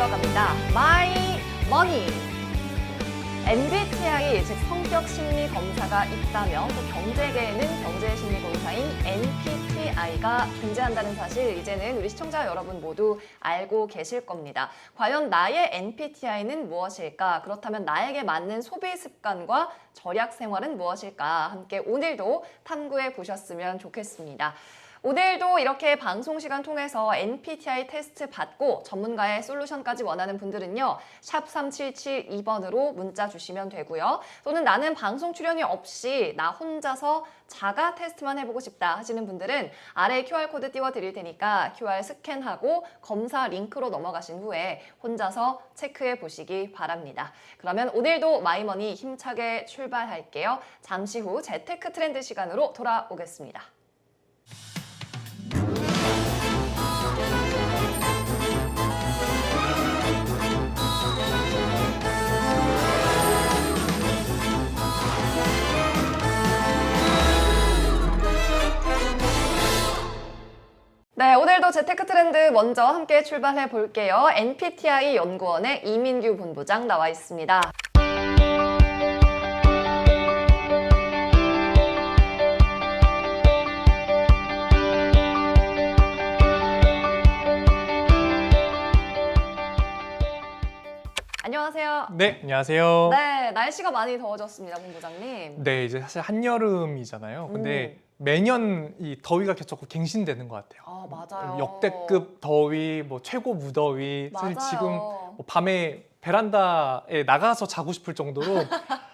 들어갑니다. 마이 머니. MBTI, 즉 성격 심리 검사가 있다면 또 경제계에는 경제 심리 검사인 MBTI가 존재한다는 사실 이제는 우리 시청자 여러분 모두 알고 계실 겁니다. 과연 나의 MBTI는 무엇일까? 그렇다면 나에게 맞는 소비 습관과 절약 생활은 무엇일까? 함께 오늘도 탐구해 보셨으면 좋겠습니다. 오늘도 이렇게 방송 시간 통해서 MBTI 테스트 받고 전문가의 솔루션까지 원하는 분들은요. 샵 3772번으로 문자 주시면 되고요. 또는 나는 방송 출연이 없이 나 혼자서 자가 테스트만 해보고 싶다 하시는 분들은 아래 QR코드 띄워드릴 테니까 QR 스캔하고 검사 링크로 넘어가신 후에 혼자서 체크해 보시기 바랍니다. 그러면 오늘도 마이머니 힘차게 출발할게요. 잠시 후 재테크 트렌드 시간으로 돌아오겠습니다. 네, 오늘도 재테크 트렌드 먼저 함께 출발해 볼게요. MBTI 연구원의 이민규 본부장 나와 있습니다. 안녕하세요. 네, 안녕하세요. 네, 날씨가 많이 더워졌습니다, 본부장님. 네, 이제 사실 한여름이잖아요. 근데 매년 이 더위가 자꾸 갱신되는 것 같아요. 아, 맞아요. 역대급 더위, 뭐 최고 무더위. 사실 맞아요. 지금 뭐 밤에 베란다에 나가서 자고 싶을 정도로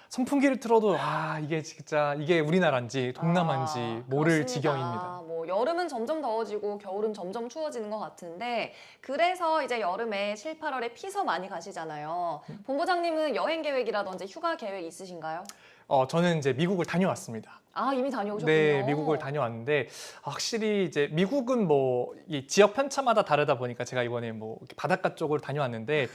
선풍기를 틀어도 이게 진짜 이게 우리나라인지 동남아인지 모를 그렇습니다. 지경입니다. 뭐 여름은 점점 더워지고 겨울은 점점 추워지는 것 같은데 그래서 이제 여름에 7, 8월에 피서 많이 가시잖아요. 본부장님은 여행 계획이라든지 휴가 계획 있으신가요? 저는 이제 미국을 다녀왔습니다. 아, 이미 다녀오셨군요. 네, 미국을 다녀왔는데 확실히 이제 미국은 뭐 이 지역 편차마다 다르다 보니까 제가 이번에 뭐 바닷가 쪽으로 다녀왔는데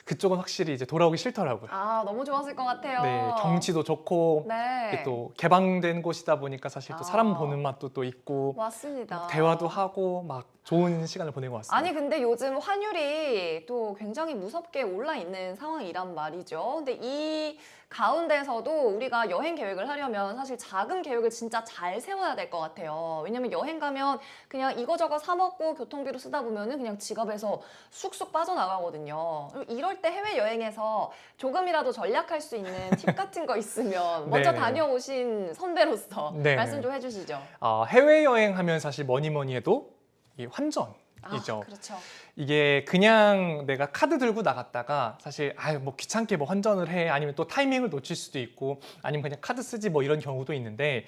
그쪽은 확실히 이제 돌아오기 싫더라고요. 아, 너무 좋았을 것 같아요. 네, 경치도 좋고 네. 이게 또 개방된 곳이다 보니까 사실 또 사람 보는 맛도 또 있고 맞습니다. 대화도 하고 막 좋은 시간을 보낸 것 같습니다. 아니 근데 요즘 환율이 또 굉장히 무섭게 올라 있는 상황이란 말이죠. 근데 이 가운데서도 우리가 여행 계획을 하려면 사실 작은 계획을 진짜 잘 세워야 될 것 같아요. 왜냐면 여행 가면 그냥 이거저거 사 먹고 교통비로 쓰다 보면은 그냥 지갑에서 쑥쑥 빠져나가거든요. 이럴 때 해외 여행에서 조금이라도 절약할 수 있는 팁 같은 거 있으면 먼저 네네. 다녀오신 선배로서 네네. 말씀 좀 해주시죠. 해외 여행하면 사실 뭐니 해도 이 환전이죠. 그렇죠. 이게 그냥 내가 카드 들고 나갔다가 사실 뭐 귀찮게 뭐 환전을 해 아니면 또 타이밍을 놓칠 수도 있고 아니면 그냥 카드 쓰지 뭐 이런 경우도 있는데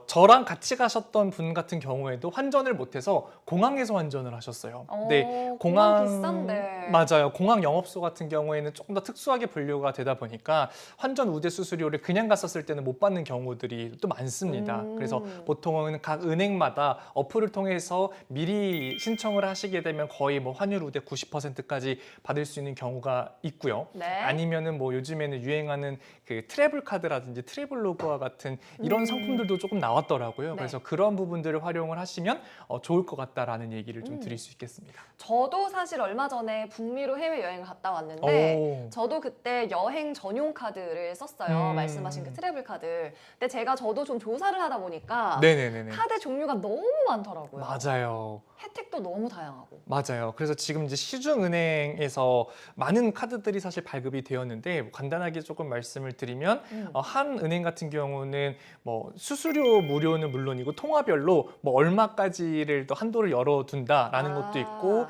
저랑 같이 가셨던 분 같은 경우에도 환전을 못해서 공항에서 환전을 하셨어요. 근데 공항 비싼데. 맞아요. 공항 영업소 같은 경우에는 조금 더 특수하게 분류가 되다 보니까 환전 우대 수수료를 그냥 갔었을 때는 못 받는 경우들이 또 많습니다. 그래서 보통은 각 은행마다 어플을 통해서 미리 신청을 하시게 되면 거의 뭐 환율 우대 90%까지 받을 수 있는 경우가 있고요. 네. 아니면은 뭐 요즘에는 유행하는 그 트래블 카드라든지 트래블로그와 같은 이런 상품들도 조금 나왔더라고요. 네. 그래서 그런 부분들을 활용을 하시면 좋을 것 같다라는 얘기를 좀 드릴 수 있겠습니다. 저도 사실 얼마 전에 북미로 해외여행을 갔다 왔는데 오. 저도 그때 여행 전용 카드를 썼어요. 말씀하신 그 트래블 카드. 근데 저도 좀 조사를 하다 보니까 네네네네. 카드 종류가 너무 많더라고요. 맞아요. 혜택도 너무 다양하고. 맞아요. 그래서 지금 이제 시중은행에서 많은 카드들이 사실 발급이 되었는데 간단하게 조금 말씀을 드리면 한 은행 같은 경우는 뭐 수수료 무료는 물론이고 통화별로 뭐 얼마까지를 또 한도를 열어둔다라는 것도 있고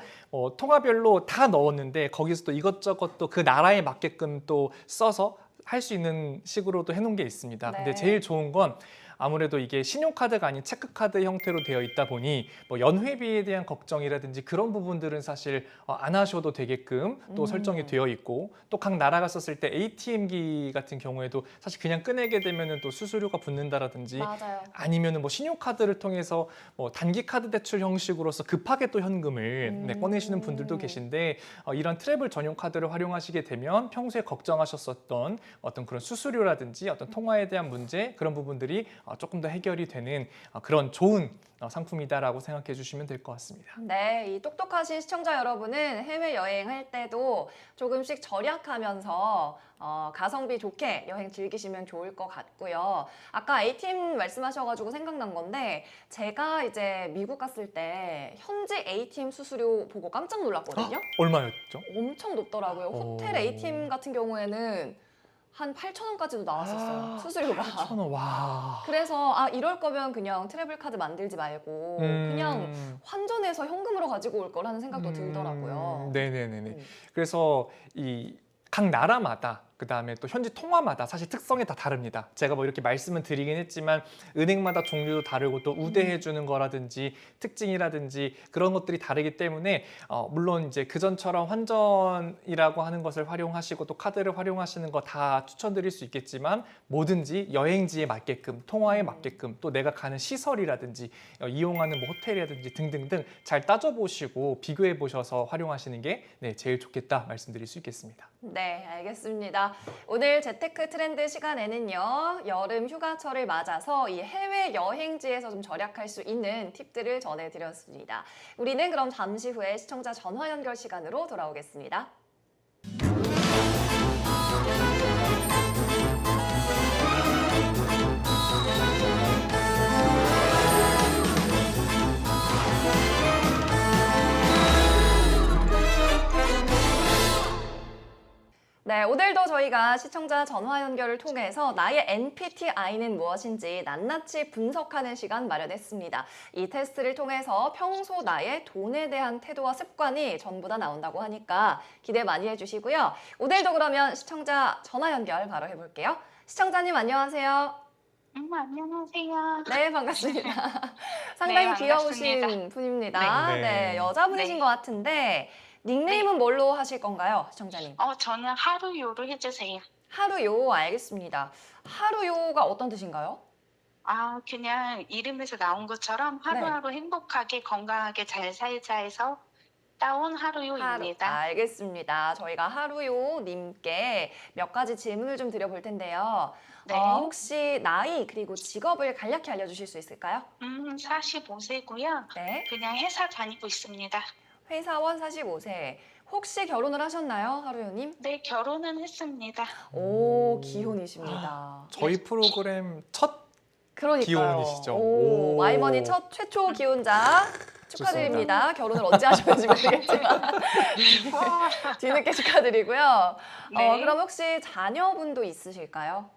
통화별로 다 넣었는데 거기서 또 이것저것 또 그 나라에 맞게끔 또 써서 할 수 있는 식으로도 해놓은 게 있습니다. 네. 근데 제일 좋은 건 아무래도 이게 신용카드가 아닌 체크카드 형태로 되어 있다 보니 뭐 연회비에 대한 걱정이라든지 그런 부분들은 사실 안 하셔도 되게끔 또 설정이 되어 있고 또 각 나라가 썼을 때 ATM기 같은 경우에도 사실 그냥 꺼내게 되면은 또 수수료가 붙는다라든지 맞아요. 아니면은 뭐 신용카드를 통해서 뭐 단기 카드 대출 형식으로서 급하게 또 현금을 꺼내시는 분들도 계신데 이런 트래블 전용 카드를 활용하시게 되면 평소에 걱정하셨었던 어떤 그런 수수료라든지 어떤 통화에 대한 문제 그런 부분들이 조금 더 해결이 되는 그런 좋은 상품이다라고 생각해 주시면 될 것 같습니다. 네, 이 똑똑하신 시청자 여러분은 해외여행할 때도 조금씩 절약하면서 가성비 좋게 여행 즐기시면 좋을 것 같고요. 아까 A팀 말씀하셔가지고 생각난 건데 제가 이제 미국 갔을 때 현지 A팀 수수료 보고 깜짝 놀랐거든요. 얼마였죠? 엄청 높더라고요. 호텔 A팀 같은 경우에는 한 8,000원까지도 나왔었어요. 수수료가. 8,000원, 와. 그래서 이럴 거면 그냥 트래블 카드 만들지 말고 그냥 환전해서 현금으로 가지고 올 거라는 생각도 들더라고요. 네네네네. 음. 그래서 이 각 나라마다 그다음에 또 현지 통화마다 사실 특성이 다 다릅니다. 제가 뭐 이렇게 말씀은 드리긴 했지만 은행마다 종류도 다르고 또 우대해 주는 거라든지 특징이라든지 그런 것들이 다르기 때문에 물론 이제 그전처럼 환전이라고 하는 것을 활용하시고 또 카드를 활용하시는 거 다 추천드릴 수 있겠지만 뭐든지 여행지에 맞게끔 통화에 맞게끔 또 내가 가는 시설이라든지 이용하는 뭐 호텔이라든지 등등등 잘 따져보시고 비교해 보셔서 활용하시는 게 제일 좋겠다 말씀드릴 수 있겠습니다. 네, 알겠습니다. 오늘 재테크 트렌드 시간에는요, 여름 휴가철을 맞아서 이 해외 여행지에서 좀 절약할 수 있는 팁들을 전해드렸습니다. 우리는 그럼 잠시 후에 시청자 전화 연결 시간으로 돌아오겠습니다. 네, 오늘도 저희가 시청자 전화 연결을 통해서 나의 MBTI는 무엇인지 낱낱이 분석하는 시간 마련했습니다. 이 테스트를 통해서 평소 나의 돈에 대한 태도와 습관이 전부 다 나온다고 하니까 기대 많이 해주시고요. 오늘도 그러면 시청자 전화 연결 바로 해볼게요. 시청자님 안녕하세요. 안녕하세요. 네, 반갑습니다. 상당히 네, 귀여우신 반갑습니다. 분입니다. 네. 네, 여자분이신 네. 것 같은데 닉네임은 뭘로 하실 건가요, 시청자님? 저는 하루요로 해주세요. 하루요, 알겠습니다. 하루요가 어떤 뜻인가요? 그냥 이름에서 나온 것처럼 하루하루 행복하게 건강하게 잘 살자 해서 따온 하루요입니다. 알겠습니다. 저희가 하루요님께 몇 가지 질문을 좀 드려볼 텐데요. 네. 혹시 나이 그리고 직업을 간략히 알려주실 수 있을까요? 45세고요. 네, 그냥 회사 다니고 있습니다. 회사원 45세. 혹시 결혼을 하셨나요, 하루요님? 네, 결혼은 했습니다. 오, 기혼이십니다. 저희 프로그램 첫 그러니까요. 기혼이시죠? 오, 오. 마이머니 첫 최초 기혼자 축하드립니다. 결혼을 언제 하셨는지 모르겠지만 와. 뒤늦게 축하드리고요. 네. 그럼 혹시 자녀분도 있으실까요?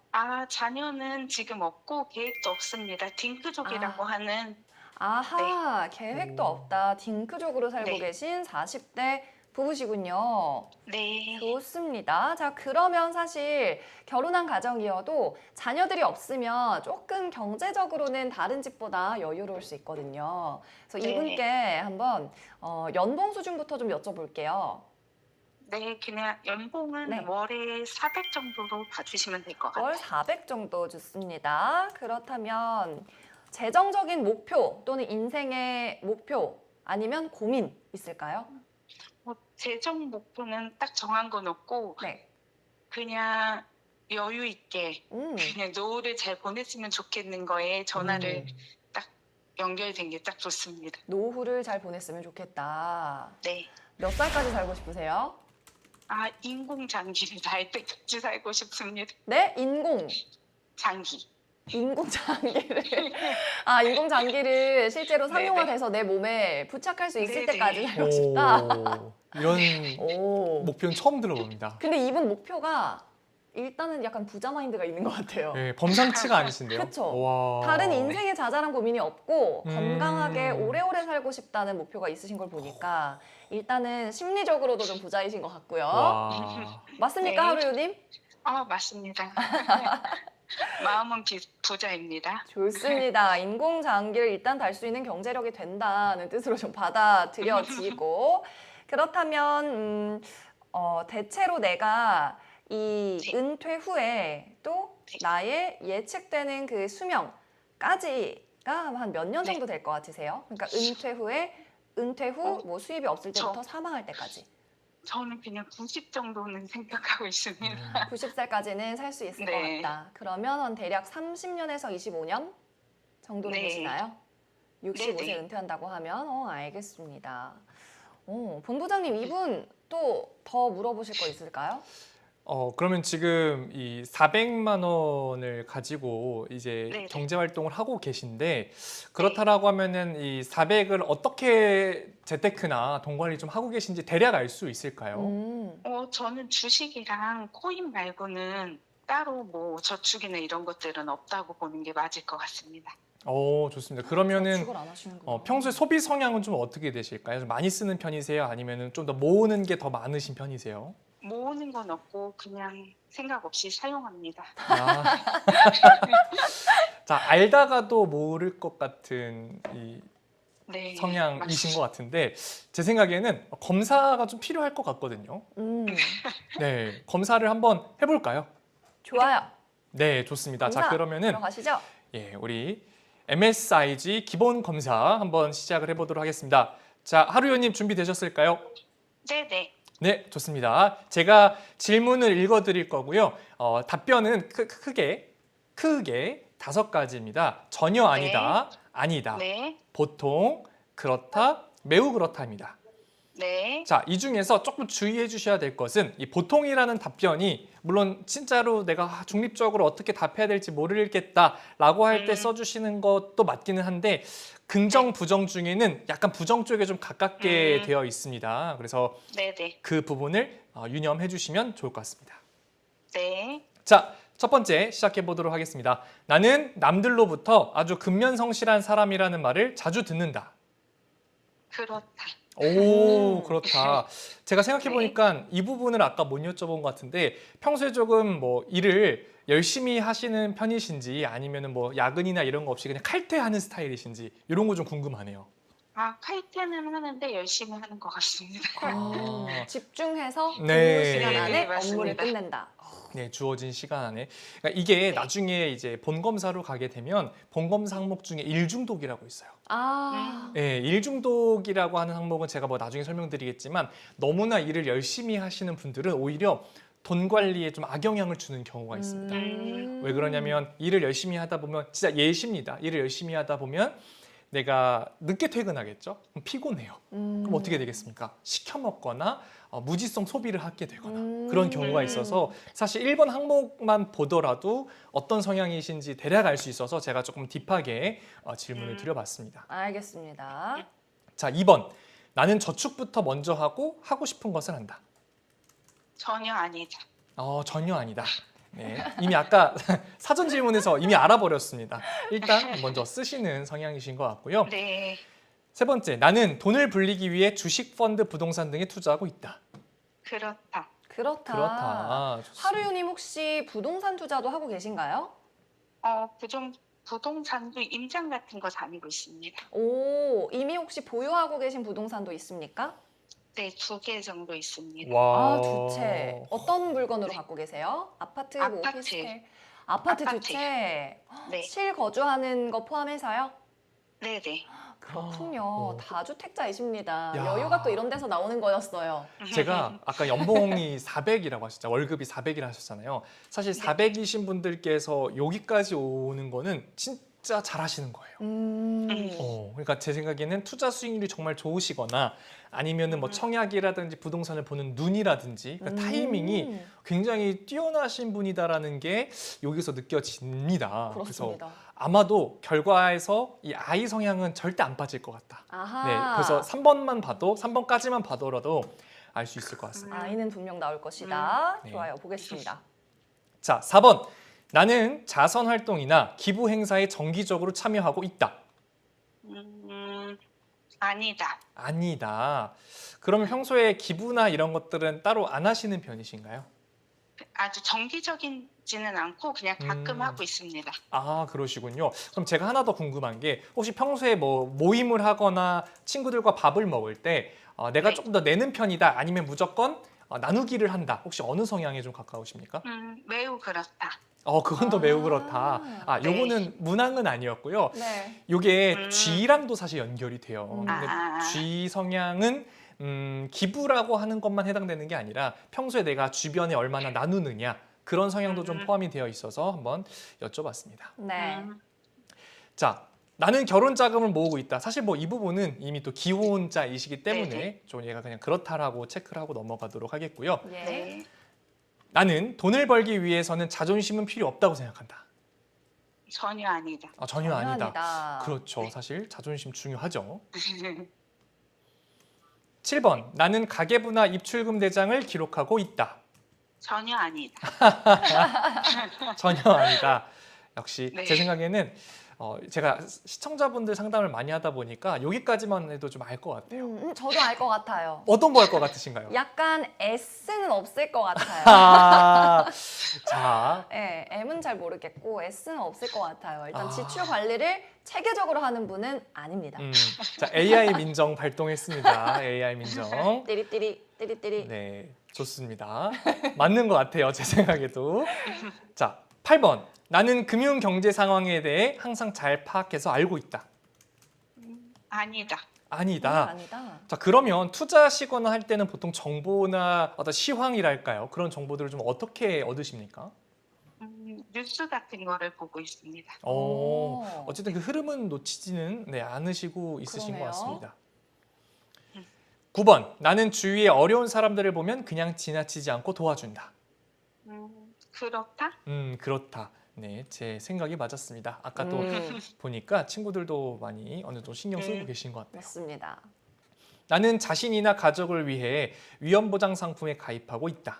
자녀는 지금 없고 계획도 없습니다. 딩크족이라고 하는 아하, 계획도 없다. 딩크족으로 살고 네. 계신 40대 부부시군요. 네. 좋습니다. 자, 그러면 사실 결혼한 가정이어도 자녀들이 없으면 조금 경제적으로는 다른 집보다 여유로울 수 있거든요. 그래서 네. 이분께 한번 연봉 수준부터 좀 여쭤볼게요. 네, 그냥 연봉은 네. 월에 400 정도로 봐주시면 될 것 같아요. 월 400 정도 좋습니다. 그렇다면 재정적인 목표 또는 인생의 목표 아니면 고민 있을까요? 재정 목표는 딱 정한 건 없고 네. 그냥 여유 있게 음. 그냥 노후를 잘 보냈으면 좋겠는 거에 전화를 딱 연결된 게 딱 좋습니다. 노후를 잘 보냈으면 좋겠다. 네. 몇 살까지 살고 싶으세요? 인공장기를 달 때까지 살고 싶습니다. 네? 장기. 인공장기를 인공장기를 실제로 네네. 상용화돼서 내 몸에 부착할 수 있을 네네. 때까지 살고 싶다. 이런 오. 목표는 처음 들어봅니다. 근데 이분 목표가 일단은 약간 부자 마인드가 있는 것 같아요. 네, 범상치가 아니신데요. 그쵸. 와. 다른 인생의 자잘한 고민이 없고 음. 건강하게 오래오래 살고 싶다는 목표가 있으신 걸 보니까 일단은 심리적으로도 좀 부자이신 것 같고요. 와. 맞습니까, 네. 하루유님? 맞습니다. 마음은 부자입니다. 좋습니다. 인공장기를 일단 달 수 있는 경제력이 된다는 뜻으로 좀 받아들여지고 그렇다면 대체로 내가 이 네. 은퇴 후에 또 네. 나의 예측되는 그 수명까지가 한 몇 년 네. 정도 될 것 같으세요? 그러니까 은퇴 후 뭐 수입이 없을 때부터 사망할 때까지 저는 그냥 90 정도는 생각하고 있습니다. 90살까지는 살 수 있을 네. 것 같다. 그러면 한 대략 30년에서 25년 정도로 네. 보시나요? 65세 네네. 은퇴한다고 하면 알겠습니다. 본부장님 이분 또 더 물어보실 거 있을까요? 그러면 지금 이 400만 원을 가지고 이제 네네. 경제 활동을 하고 계신데 그렇다라고 하면은 이 400을 어떻게 재테크나 돈 관리 좀 하고 계신지 대략 알 수 있을까요? 저는 주식이랑 코인 말고는 따로 뭐 저축이나 이런 것들은 없다고 보는 게 맞을 것 같습니다. 좋습니다. 그러면은 저축을 안 하시는구나. 평소에 소비 성향은 좀 어떻게 되실까요? 좀 많이 쓰는 편이세요? 아니면은 좀 더 모으는 게 더 많으신 편이세요? 모으는 건 없고 그냥 생각 없이 사용합니다. 아. 자, 알다가도 모를 것 같은 이 네. 성향이신 것 같은데 제 생각에는 검사가 좀 필요할 것 같거든요. 네, 검사를 한번 해볼까요? 좋아요. 네, 좋습니다. 자, 검사 그러면은 들어가시죠. 우리 MSIG 기본 검사 한번 시작을 해보도록 하겠습니다. 자, 하루요님 준비되셨을까요? 네네. 네, 좋습니다. 제가 질문을 읽어드릴 거고요. 답변은 크게 5가지입니다. 전혀 아니다, 아니다, 네. 보통, 그렇다, 매우 그렇다입니다. 네. 자, 이 중에서 조금 주의해 주셔야 될 것은 이 보통이라는 답변이 물론 진짜로 내가 중립적으로 어떻게 답해야 될지 모르겠다라고 할 때 써주시는 것도 맞기는 한데 긍정, 부정 중에는 약간 부정 쪽에 좀 가깝게 되어 있습니다. 그래서 네네. 그 부분을 유념해 주시면 좋을 것 같습니다. 네. 자, 첫 번째 시작해 보도록 하겠습니다. 나는 남들로부터 아주 근면성실한 사람이라는 말을 자주 듣는다. 그렇다. 그렇다. 제가 생각해 보니까 이 부분을 아까 못 여쭤본 것 같은데 평소에 조금 뭐 일을 열심히 하시는 편이신지 아니면은 뭐 야근이나 이런 거 없이 그냥 칼퇴하는 스타일이신지 이런 거 좀 궁금하네요. 칼퇴는 하는데 열심히 하는 것 같습니다. 집중해서 근무 네. 시간 안에 네, 맞습니다. 업무를 끝낸다. 네, 주어진 시간 안에. 그러니까 이게 네. 나중에 이제 본검사로 가게 되면 본검사 항목 중에 일중독이라고 있어요. 네, 일중독이라고 하는 항목은 제가 뭐 나중에 설명드리겠지만 너무나 일을 열심히 하시는 분들은 오히려 돈 관리에 좀 악영향을 주는 경우가 있습니다. 왜 그러냐면 일을 열심히 하다 보면 진짜 예시입니다. 일을 열심히 하다 보면 내가 늦게 퇴근하겠죠? 그럼 피곤해요. 그럼 어떻게 되겠습니까? 시켜 먹거나 무지성 소비를 하게 되거나 그런 경우가 있어서 사실 1번 항목만 보더라도 어떤 성향이신지 대략 알 수 있어서 제가 조금 딥하게 질문을 드려봤습니다. 알겠습니다. 자, 2번. 나는 저축부터 먼저 하고 싶은 것을 한다. 전혀 아니다. 전혀 아니다. 네, 이미 아까 사전 질문에서 이미 알아버렸습니다. 일단 먼저 쓰시는 성향이신 것 같고요. 네. 세 번째, 나는 돈을 불리기 위해 주식, 펀드, 부동산 등에 투자하고 있다. 그렇다. 그렇다. 좋습니다. 하루유님 혹시 부동산 투자도 하고 계신가요? 부동산도 임장 같은 거 다니고 있습니다. 이미 혹시 보유하고 계신 부동산도 있습니까? 네, 2개 정도 있습니다. 와. 두 채. 어떤 물건으로 갖고 계세요? 아파트, 뭐 아파트. 오피스텔? 아파트 두 아파트. 채. 네. 실거주하는 거 포함해서요? 네네. 그렇군요. 다주택자이십니다. 야. 여유가 또 이런 데서 나오는 거였어요. 제가 아까 연봉이 400이라고 하셨잖아요. 월급이 400이라 하셨잖아요. 사실 400이신 분들께서 여기까지 오는 거는 진짜 잘하시는 거예요. 그러니까 제 생각에는 투자 수익률이 정말 좋으시거나 아니면은 뭐 청약이라든지 부동산을 보는 눈이라든지 그러니까 타이밍이 굉장히 뛰어나신 분이다라는 게 여기서 느껴집니다. 그래서 그렇습니다. 아마도 결과에서 이 아이 성향은 절대 안 빠질 것 같다. 아하. 네, 그래서 3번까지만 봐더라도 알 수 있을 것 같습니다. 아이는 분명 나올 것이다. 네. 좋아요. 보겠습니다. 자, 4번. 나는 자선 활동이나 기부 행사에 정기적으로 참여하고 있다. 아니다. 아니다. 그럼 평소에 기부나 이런 것들은 따로 안 하시는 편이신가요? 아주 정기적이지는 않고 그냥 가끔 하고 있습니다. 그러시군요. 그럼 제가 하나 더 궁금한 게 혹시 평소에 뭐 모임을 하거나 친구들과 밥을 먹을 때 내가 네. 조금 더 내는 편이다 아니면 무조건 나누기를 한다. 혹시 어느 성향에 좀 가까우십니까? 매우 그렇다. 그건 더 매우 그렇다. 네. 요거는 문항은 아니었고요. 네. 요게 G랑도 사실 연결이 돼요. 근데 아. G 성향은 기부라고 하는 것만 해당되는 게 아니라 평소에 내가 주변에 얼마나 나누느냐 그런 성향도 좀 포함이 되어 있어서 한번 여쭤봤습니다. 네. 자, 나는 결혼 자금을 모으고 있다. 사실 뭐 이 부분은 이미 또 기혼자이시기 때문에 네네. 좀 얘가 그냥 그렇다라고 체크를 하고 넘어가도록 하겠고요. 예. 네. 나는 돈을 벌기 위해서는 자존심은 필요 없다고 생각한다. 전혀 아니다. 전혀 아니다. 아니다. 그렇죠. 네. 사실 자존심 중요하죠. 7번. 나는 가계부나 입출금 대장을 기록하고 있다. 전혀 아니다. 전혀 아니다. 역시 네. 제 생각에는 제가 시청자분들 상담을 많이 하다 보니까 여기까지만 해도 좀 알 것 같아요. 저도 알 것 같아요. 어떤 거 할 것 같으신가요? 약간 S는 없을 것 같아요. 아, 자, 네, M은 잘 모르겠고 S는 없을 것 같아요. 일단 아. 지출 관리를 체계적으로 하는 분은 아닙니다. 자 AI 민정 발동했습니다. AI 민정. 띠리띠리 띠리띠리. 네, 좋습니다. 맞는 것 같아요. 제 생각에도. 자, 8번. 나는 금융 경제 상황에 대해 항상 잘 파악해서 알고 있다. 아니다. 아니다. 아니다. 자, 그러면 투자하시거나 할 때는 보통 정보나 어떤 시황이랄까요? 그런 정보들을 좀 어떻게 얻으십니까? 뉴스 같은 거를 보고 있습니다. 오. 어쨌든 그 흐름은 놓치지는 않으시고 있으신 그러네요. 것 같습니다. 9번. 나는 주위에 어려운 사람들을 보면 그냥 지나치지 않고 도와준다. 그렇다? 그렇다. 네, 제 생각이 맞았습니다. 아까 또 음, 보니까 친구들도 많이 어느 정도 신경 쓰고 네. 계신 것 같아요. 맞습니다. 나는 자신이나 가족을 위해 위험보장 상품에 가입하고 있다.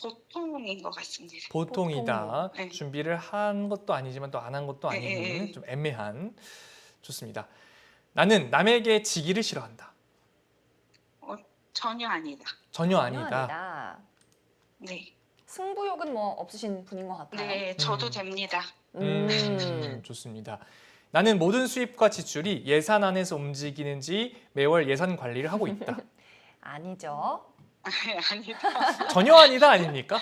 보통인 것 같습니다. 보통이다. 보통. 네. 준비를 한 것도 아니지만 또 안 한 것도 아닌 네. 좀 애매한. 좋습니다. 나는 남에게 지기를 싫어한다. 전혀 아니다. 전혀 전혀 아니다. 아니다. 네. 승부욕은 뭐 없으신 분인 것 같아요. 네, 저도 됩니다. 좋습니다. 나는 모든 수입과 지출이 예산 안에서 움직이는지 매월 예산 관리를 하고 있다. 아니죠. 아니다. 전혀 아니다 아닙니까?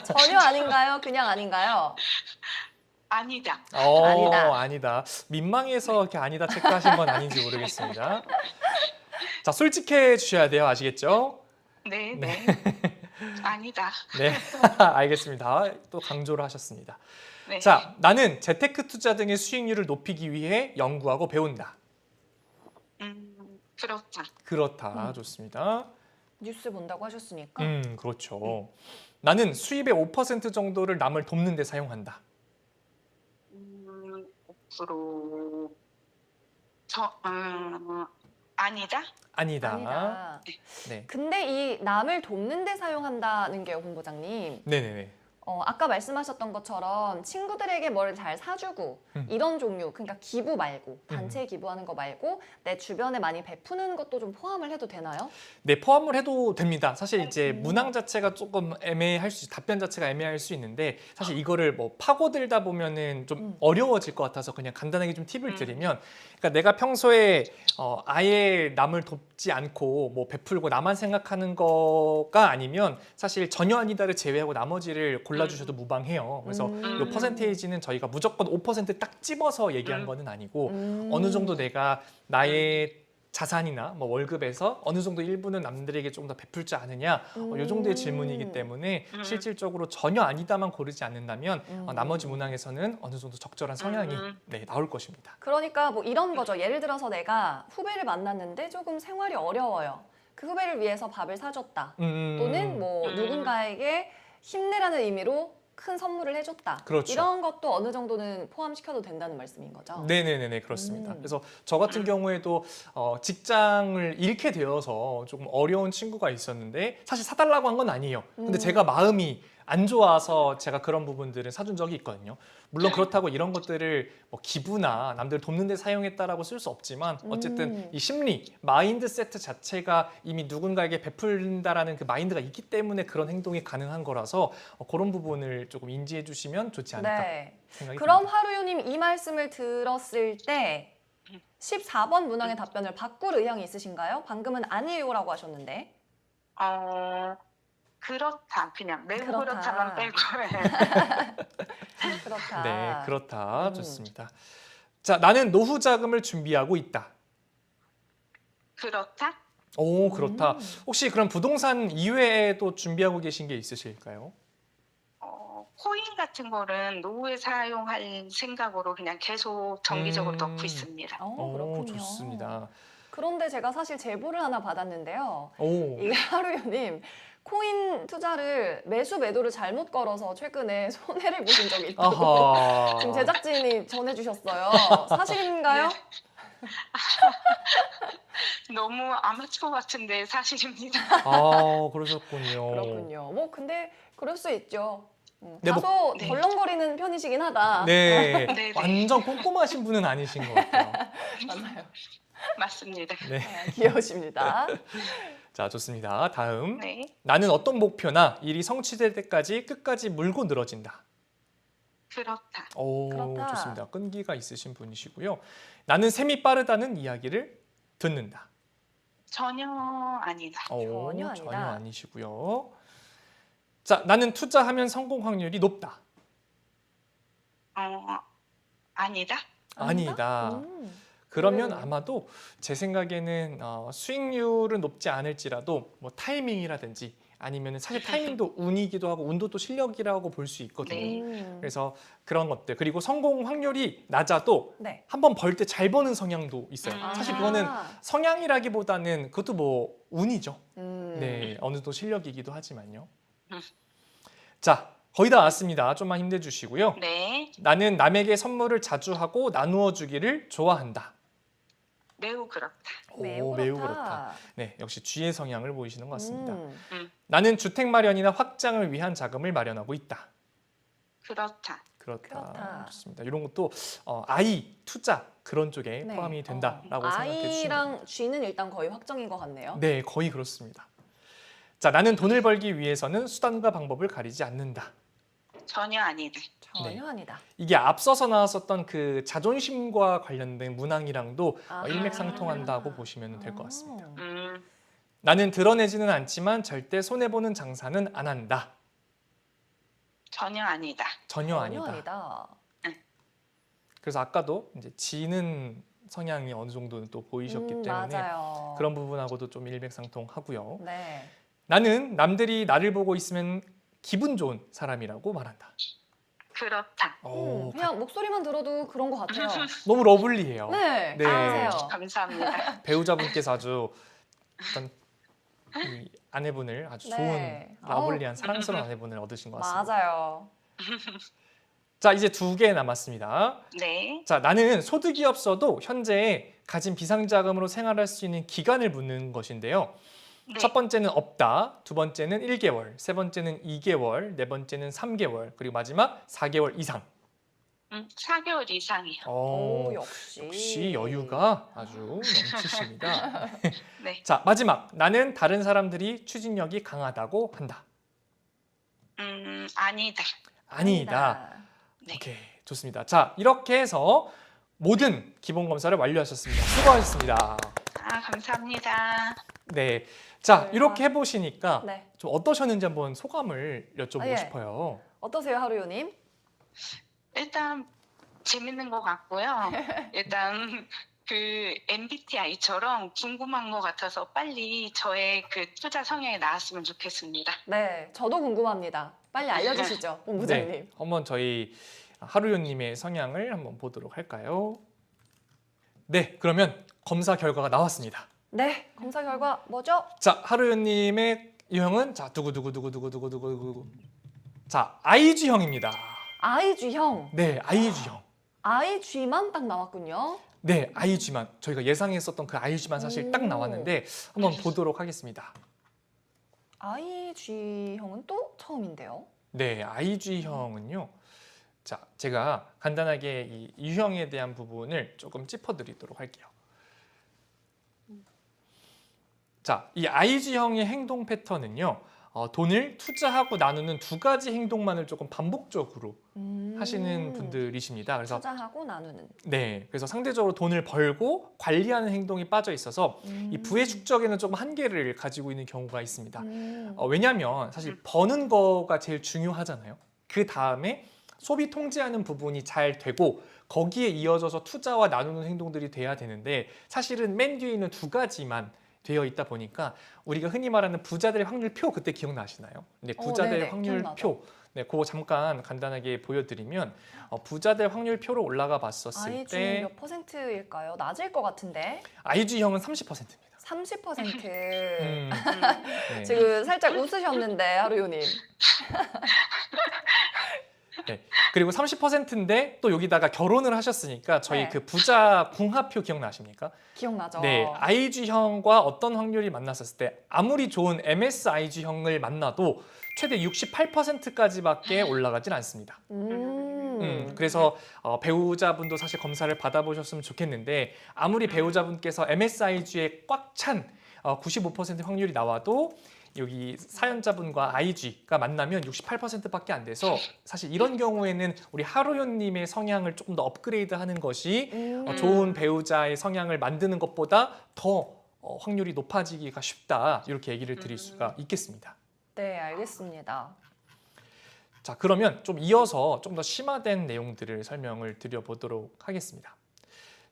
전혀 아닌가요? 그냥 아닌가요? 아니다. 아니다. 아니다. 민망해서 이렇게 아니다 체크하신 건 아닌지 모르겠습니다. 자, 솔직해 주셔야 돼요. 아시겠죠? 네, 네. 네. 아니다. 네, 알겠습니다. 또 강조를 하셨습니다. 네. 자, 나는 재테크 투자 등의 수익률을 높이기 위해 연구하고 배운다. 그렇다. 그렇다. 좋습니다. 뉴스 본다고 하셨으니까. 그렇죠. 나는 수입의 5% 정도를 남을 돕는 데 사용한다. 5% 아니다. 아니다. 아니다. 네. 근데 이 남을 돕는 데 사용한다는 게요, 본부장님. 네네네. 아까 말씀하셨던 것처럼 친구들에게 뭘 잘 사주고 이런 종류, 그러니까 기부 말고 단체에 기부하는 거 말고 내 주변에 많이 베푸는 것도 좀 포함을 해도 되나요? 네, 포함을 해도 됩니다. 사실 이제 문항 자체가 조금 애매할 수, 답변 자체가 애매할 수 있는데 사실 이거를 뭐 파고들다 보면은 좀 어려워질 것 같아서 그냥 간단하게 좀 팁을 드리면, 그러니까 내가 평소에 아예 남을 돕지 않고 뭐 베풀고 나만 생각하는 거가 아니면 사실 전혀 아니다를 제외하고 나머지를 골라주셔도 무방해요. 그래서 이 퍼센테이지는 저희가 무조건 5%딱 집어서 얘기한 거는 아니고 어느 정도 내가 나의 자산이나 뭐 월급에서 어느 정도 일부는 남들에게 조금 더 베풀 줄 아느냐, 이 정도의 질문이기 때문에 실질적으로 전혀 아니다만 고르지 않는다면 나머지 문항에서는 어느 정도 적절한 성향이 나올 것입니다. 그러니까 뭐 이런 거죠. 예를 들어서 내가 후배를 만났는데 조금 생활이 어려워요. 그 후배를 위해서 밥을 사줬다. 또는 뭐 누군가에게 힘내라는 의미로 큰 선물을 해줬다. 그렇죠. 이런 것도 어느 정도는 포함시켜도 된다는 말씀인 거죠. 네네네, 그렇습니다. 그래서 저 같은 경우에도 직장을 잃게 되어서 조금 어려운 친구가 있었는데 사실 사달라고 한 건 아니에요. 근데 제가 마음이 안 좋아서 제가 그런 부분들을 사준 적이 있거든요. 물론 그렇다고 이런 것들을 뭐 기부나 남들 돕는 데 사용했다라고 쓸 수 없지만 어쨌든 이 심리, 마인드 세트 자체가 이미 누군가에게 베풀다라는 그 마인드가 있기 때문에 그런 행동이 가능한 거라서 그런 부분을 조금 인지해 주시면 좋지 않을까 네. 생각이 그럼 듭니다. 하루유님 이 말씀을 들었을 때 14번 문항의 답변을 바꿀 의향이 있으신가요? 방금은 아니에요라고 하셨는데. 그렇다. 그냥 매우 그렇다. 그렇다만 빼고. 그렇다. 네, 그렇다. 좋습니다. 자, 나는 노후 자금을 준비하고 있다. 그렇다. 오, 그렇다. 혹시 그럼 부동산 이외에 또 준비하고 계신 게 있으실까요? 코인 같은 거는 노후에 사용할 생각으로 그냥 계속 정기적으로 넣고 있습니다. 그렇군요. 좋습니다. 그런데 제가 사실 제보를 하나 받았는데요. 오, 이 하루유님 코인 투자를 매수 매도를 잘못 걸어서 최근에 손해를 보신 적이 있다고 아하. 지금 제작진이 전해주셨어요. 사실인가요? 너무 아마추어 같은데 사실입니다. 그러셨군요. 그렇군요. 뭐 근데 그럴 수 있죠. 네, 뭐- 다소 네. 덜렁거리는 편이시긴 하다. 네, 네. 완전 꼼꼼하신 분은 아니신 것 같아요. 맞아요. 맞습니다. 네, 귀여우십니다. 자, 좋습니다. 다음. 네. 나는 어떤 목표나 일이 성취될 때까지 끝까지 물고 늘어진다. 그렇다. 그렇다. 좋습니다. 끈기가 있으신 분이시고요. 나는 셈이 빠르다는 이야기를 듣는다. 전혀 아니다. 전혀 아니다. 전혀 아니시고요. 자, 나는 투자하면 성공 확률이 높다. 아니다. 아니다. 음. 그러면 네. 아마도 제 생각에는 수익률은 높지 않을지라도 뭐 타이밍이라든지 아니면 사실 타이밍도 운이기도 하고 운도 또 실력이라고 볼 수 있거든요. 네. 그래서 그런 것들 그리고 성공 확률이 낮아도 네. 한번 벌 때 잘 버는 성향도 있어요. 아. 사실 그거는 성향이라기보다는 그것도 뭐 운이죠. 음. 네, 어느 정도 실력이기도 하지만요. 음. 자, 거의 다 왔습니다. 좀만 힘내주시고요. 네. 나는 남에게 선물을 자주 하고 나누어 주기를 좋아한다. 매우 그렇다. 매우 매우 그렇다. 그렇다. 네, 역시 쥐의 성향을 보이시는 것 같습니다. 음. 나는 주택 마련이나 확장을 위한 자금을 마련하고 있다. 그렇다. 그렇다. 좋습니다. 이런 것도 아이, 투자 그런 쪽에 네. 포함이 된다라고 생각해 주시면 됩니다. 아이랑 쥐는 일단 거의 확정인 것 같네요. 네, 거의 그렇습니다. 자, 나는 돈을 벌기 위해서는 수단과 방법을 가리지 않는다. 전혀 아니다. 전혀 아니다. 이게 앞서서 나왔었던 그 자존심과 관련된 문항이랑도 아하. 일맥상통한다고 보시면 될 것 같습니다. 음, 나는 드러내지는 않지만 절대 손해보는 장사는 안 한다. 전혀 아니다. 전혀 전혀 아니다. 아니다. 그래서 아까도 이제 지는 성향이 어느 정도는 또 보이셨기 때문에 맞아요. 그런 부분하고도 좀 일맥상통하고요. 네. 나는 남들이 나를 보고 있으면 기분 좋은 사람이라고 말한다. 그렇다. 그냥 목소리만 들어도 그런 것 같아요. 너무 러블리해요. 네. 네. 안녕하세요. 감사합니다. 배우자분께서 아주 어떤 이 아내분을 아주 네. 좋은 러블리한 사랑스러운 아내분을 얻으신 것 같습니다. 맞아요. 자, 이제 2개 남았습니다. 네. 자, 나는 소득이 없어도 현재 가진 비상자금으로 생활할 수 있는 기간을 묻는 것인데요. 네. 첫 번째는 없다, 두 번째는 1개월, 세 번째는 2개월, 네 번째는 3개월, 그리고 마지막 4개월 이상. 4개월 이상이요. 오, 역시. 역시 여유가 아주 넘치십니다. 네. 자, 마지막. 나는 다른 사람들이 추진력이 강하다고 한다. 아니다. 아니다. 네. 오케이, 좋습니다. 자, 이렇게 해서 모든 기본 검사를 완료하셨습니다. 수고하셨습니다. 감사합니다. 네. 자, 네. 이렇게 해보시니까 네. 좀 어떠셨는지 한번 소감을 여쭤보고 예. 싶어요. 어떠세요, 하루요님? 일단 재밌는 것 같고요. 일단 그 MBTI처럼 궁금한 것 같아서 빨리 저의 그 투자 성향이 나왔으면 좋겠습니다. 네, 저도 궁금합니다. 빨리 알려주시죠, 본부장님. 네, 한번 저희 하루요님의 성향을 한번 보도록 할까요? 네, 그러면 검사 결과가 나왔습니다. 네, 검사 결과 뭐죠? 자, 하루요님의 유형은 자 두구두구두구두구두구두구 자, IG형입니다. IG형. 네, IG형. IG만 딱 나왔군요. 네, IG만 저희가 예상했었던 그 IG만 사실 딱 나왔는데 한번 보도록 하겠습니다. IG형은 또 처음인데요. 네, IG형은요. 자, 제가 간단하게 이 유형에 대한 부분을 조금 짚어드리도록 할게요. 자, 이 IG형의 행동 패턴은요. 돈을 투자하고 나누는 두 가지 행동만을 조금 반복적으로 하시는 분들이십니다. 그래서 투자하고 나누는. 네, 그래서 상대적으로 돈을 벌고 관리하는 행동이 빠져 있어서 이 부의 축적에는 조금 한계를 가지고 있는 경우가 있습니다. 왜냐하면 사실 버는 거가 제일 중요하잖아요. 그 다음에 소비 통제하는 부분이 잘 되고 거기에 이어져서 투자와 나누는 행동들이 돼야 되는데 사실은 맨 뒤에 있는 두 가지만 되어 있다 보니까 우리가 흔히 말하는 부자들의 확률표 그때 기억나시나요? 네, 부자들의 네네, 확률표. 기억나죠. 네, 그거 잠깐 간단하게 보여드리면 부자될 확률표로 올라가 봤었을 IG 때 몇 퍼센트일까요? 낮을 것 같은데. IG형은 30%입니다. 30%. 네. 지금 살짝 웃으셨는데 하루요님. 네. 그리고 30%인데 또 여기다가 결혼을 하셨으니까 저희 네. 그 부자 궁합표 기억나십니까? 기억나죠? 네, IG형과 어떤 확률이 만났었을 때 아무리 좋은 MSIG형을 만나도 최대 68%까지밖에 올라가진 않습니다. 그래서 배우자분도 사실 검사를 받아보셨으면 좋겠는데 아무리 배우자분께서 MSIG에 꽉 찬 95% 확률이 나와도 여기 사연자분과 IG가 만나면 68%밖에 안 돼서 사실 이런 경우에는 우리 하루요님의 성향을 조금 더 업그레이드하는 것이 좋은 배우자의 성향을 만드는 것보다 더 확률이 높아지기가 쉽다 이렇게 얘기를 드릴 수가 있겠습니다. 네, 알겠습니다. 자, 그러면 좀 이어서 좀 더 심화된 내용들을 설명을 드려보도록 하겠습니다.